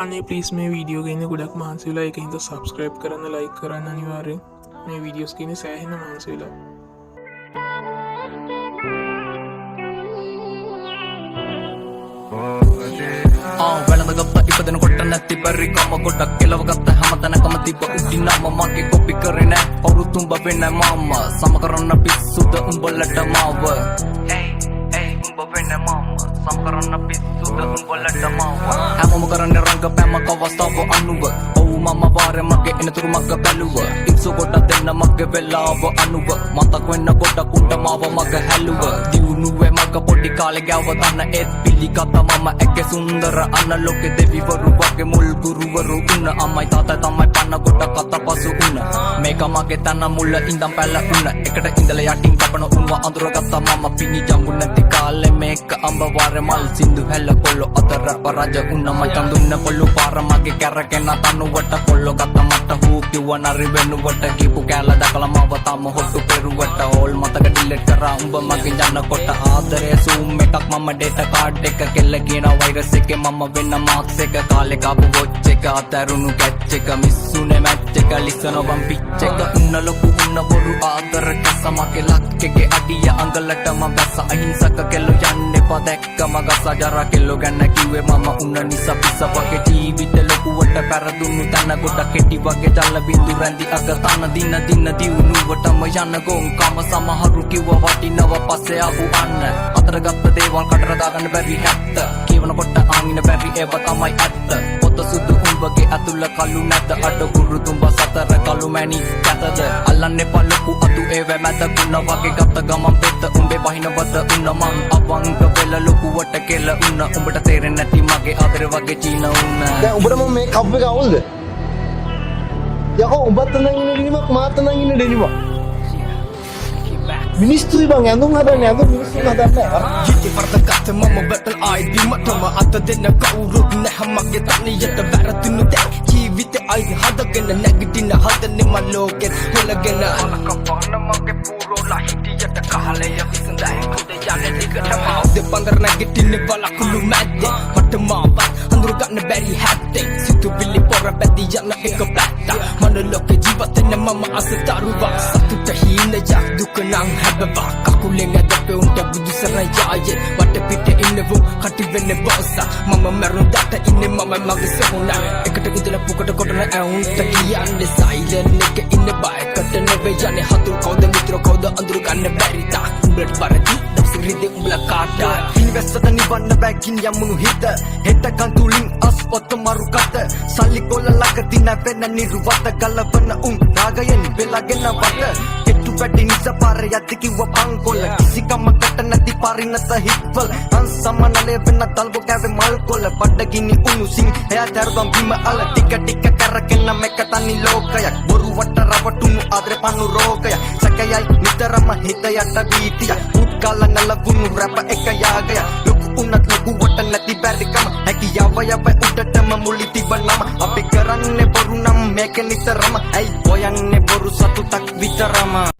අනේ ප්ලීස් මේ වීඩියෝ ගන්න ගොඩක් මහන්සිලා එක හිද සබස්ක්‍රයිබ් කරන්න ලයික් කරන්න අනිවාරෙන් මේ වීඩියෝස් කියන සෑහෙන මහන්සිලා වැළඳගත්ත ඉපදෙන කොට නැති පරිකම ගොඩක් කෙලවගත්ත හැමතැනකම තිබ්බ උඩින්නම මගේ කොපි කරේ නෑ පොරුතුඹ වෙන්න මම සම කරන්න පිස්සුද උඹලට මාව උඹ වෙන්න මම සම කරන්න පිස්සුද උඹලට මාව හැමෝම කරන්නේ රංගපෑමක අවස්ථාව අනුව ඔව් මම වාරේ මගේ එනතුරු මග බැලුව ඉක්සු කොට දෙන්න මගේ වෙලාව අනුව මතක් වෙන්න කොට කුඩ මාව මග හැලුව දියුණුවේ මග පොඩි කාලේ ගාව තන ඒත් පිළිගත මම එක්ක සුන්දර අන්න ලෝකෙ දෙවිවරු වගේ මුල් ගුරුවරු උන්න අම්මයි තාත්තයි තමයි පන්න කොට කත පසු උන්න මේක මගේ තන මුල ඉඳන් පැල උන්න එකට ඉඳලා යටින් කපන උන්ව අඳුරගත්ත මම පිණි ජම්බු නැති කාලේ මේක අඹ වාරේ මල් සින්දු හැල කොල්ල අතර පරාජ උන්න මචන් දුන්න පොල්ලු පාර මගේ කැරකෙන තනුවට කොල්ල ගත්ත මට හූ කිව්ව නරි වෙනුවට කීපු කැල දැකලා මව තම හොට්ටු පෙරුවට ඕල් මතක ඩිලීට් කරා උඹ මගේ යන්න කොට ආදරේ සූම් එකක් මම ඩේටා කාඩ් එක කෙල්ල කියන වෛරස් එකේ මම වෙන්න මාක්ස් එක කාලේ කාපු වොච් එක අතරුණු කැච් එක මිස්සුනේ මැච් එක ලිසන වම් පිච් එක උන්න ලොකු උන්න බොරු ආදර කසමගේ ලක්කේ අඩිය අඟලටම බැස අහිංසක කෙල්ල යන්නේ පදැක්කම ගස ජරා කෙල්ල ගැන කිව්වේ මම උන්න නිසා පිස වගේ ජීවිත ලොකුවට පෙරදුණු තන ගොඩ කෙටි වගේ ජල බින්දු රැඳි අග තන දින දින දිනුවටම යන ගොංකම සමහරු කිව්ව වටිනව පස්සේ ආපු අන්න අතරගත්ත දේවල් කටර දාගන්න බැරි ඇත්ත කියවනකොට ආමින බැරි ඒව තමයි ඇත්ත පොත සුදු උඹගේ අතුල කළු නැත අඩ ගුරු තුඹ සතර කළු මැණි කැතද අල්ලන්නේ පළපු අතු ඒව මැද කුණ වගේ ගත ගමන් පෙත්ත උඹේ වහින බත උන්න මං අවංග වෙල ලොකුවට කෙල උන්න උඹට තේරෙන්නේ නැති මගේ ආදර වගේ චීන උන්න දැන් උඹට මම මේ කප් එක අවුල්ද යකෝ උඹත් නම් ඉන්න ඩෙනිමක් මාත් නම් ඉන්න ඩෙනිමක් මිනිස්තුයි බං ඇඳුම් හදන්නේ ඇඳුම් මිනිස්සු හදන්නේ ජීවිත වර්ධගත මම බතල් ආයිදි මටම අත දෙන්න කවුරුත් නැහැ මගේ තනියට වැරදුණු දැන් ජීවිත ආයිදි හදගෙන නැගිටින හදන්නේ මම ලෝකෙත් හොලගෙන අලකපන්න මගේ පුරෝලා හිටියට කහලය විසඳයි කුඩ යන්නේ දිගටම දෙපන්දර නැගිටින්නේ බලකුළු මැද්දේ මට මාවත් අඳුර ගන්න බැරි හැත්තේ සිතුවිලි පොර බැදී යන එක පැත්ත මන ලෝකේ ජීවිතේ මම අසතරුවා සතුට හීනයක් දුක නම් හැබවා කකුලෙන් ඇදපේ උන්ට බුදු සරයායේ වට පිට ඉන්නවෝ කටි වෙන්නේ බෝසා මම මරුණාට ඉන්නේ මම මගේ සහුණා එකට ඉඳලා පුකට කොටන ඇවුන්ට කියන්නේ සයිලන්ට් එක ඉන්න බයකට නෙවෙයි යන්නේ හතුරු කවුද මිත්‍ර කවුද අඳුර ගන්න බැරි තා උඹට පරදි දවසිරිද උඹලා කාටා ඉන්වෙස්ට් නිවන්න බැගින් යමුණු හිත හෙටකන් තුලින් අස් ඔත මරු කට සල්ලි කොල්ල ළඟ දින වෙන නිර්වත ගලවන රාගයෙන් වෙලාගෙන වට කෙට්ටු වැඩි නිසා පාර යති කිව්ව පංකොල්ල කිසි කමකට නැති පරිණත හිත්වල අන්සමනලේ වෙන තල්බෝ කැවේ මල් කොල්ල බඩගිනි උණුසින් එයා දරුවන් බිම අල ටික ටික කරගෙන මේක තනි ලෝකයක් බොරු වට රවටුණු ආදරේ පන්නු රෝගය සැකයයි නිතරම හිත යට බීතිය උත්කල නලගුණු රැප එක යාගය ලොකු උන්නත් ලොකු වට නැති බැරිකම හැකියාව යව උඩටම මුලි තිබනම අපි කරන්නේ බොරු නම් මේක නිතරම ඇයි හොයන්නේ බොරු සතුටක් විතරම